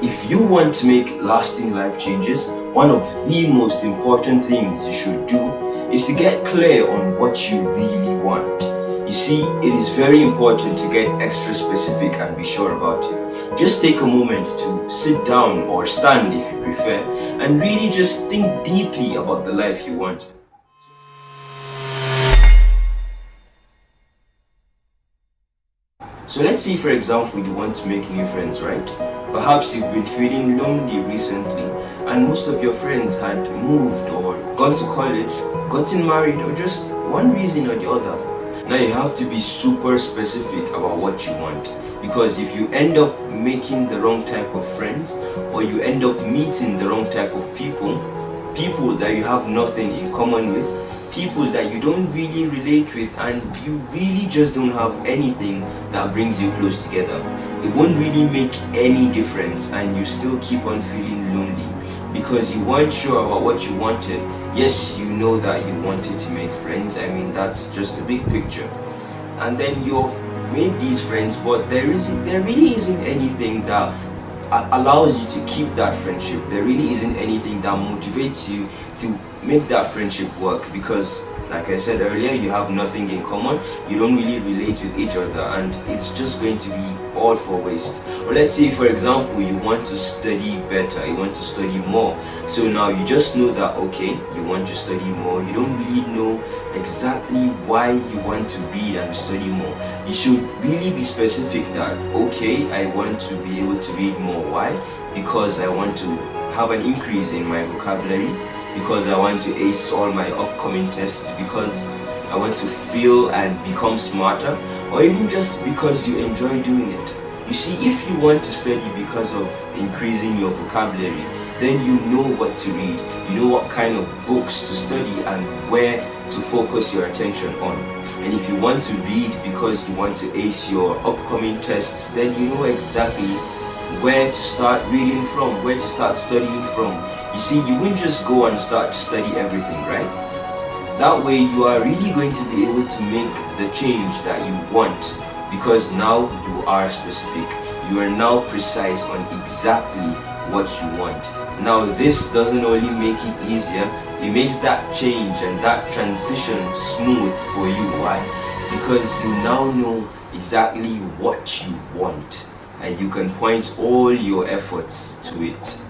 if you want to make lasting life changes, one of the most important things you should do is to get clear on what you really want. You see, it is very important to get extra specific and be sure about it. Just take a moment to sit down or stand if you prefer and really just think deeply about the life you want. So let's say, for example, you want to make new friends, right? Perhaps you've been feeling lonely recently and most of your friends had moved or gone to college, gotten married, or just one reason or the other. Now you have to be super specific about what you want, because if you end up making the wrong type of friends or you end up meeting the wrong type of people that you have nothing in common with, people that you don't really relate with, and you really just don't have anything that brings you close together, it won't really make any difference and you still keep on feeling lonely because you weren't sure about what you wanted. Yes, you know that you wanted to make friends, I mean that's just a big picture, and then you've made these friends, but there really isn't anything that allows you to keep that friendship. There really isn't anything that motivates you to make that friendship work, because like I said earlier, you have nothing in common, you don't really relate with each other, and it's just going to be all for waste. Or let's say, for example, you want to study better, you want to study more. So now you just know that, okay, you want to study more, you don't really know exactly why you want to read and study more. You should really be specific that, okay, I want to be able to read more. Why? Because I want to have an increase in my vocabulary, because I want to ace all my upcoming tests, because I want to feel and become smarter, or even just because you enjoy doing it. You see, if you want to study because of increasing your vocabulary, then you know what to read, you know what kind of books to study and where to focus your attention on. And if you want to read because you want to ace your upcoming tests, then you know exactly where to start reading from, where to start studying from. You see, you wouldn't just go and start to study everything, right? That way you are really going to be able to make the change that you want, because now you are specific. You are now precise on exactly what you want. Now this doesn't only make it easier, it makes that change and that transition smooth for you. Why? Because you now know exactly what you want and you can point all your efforts to it.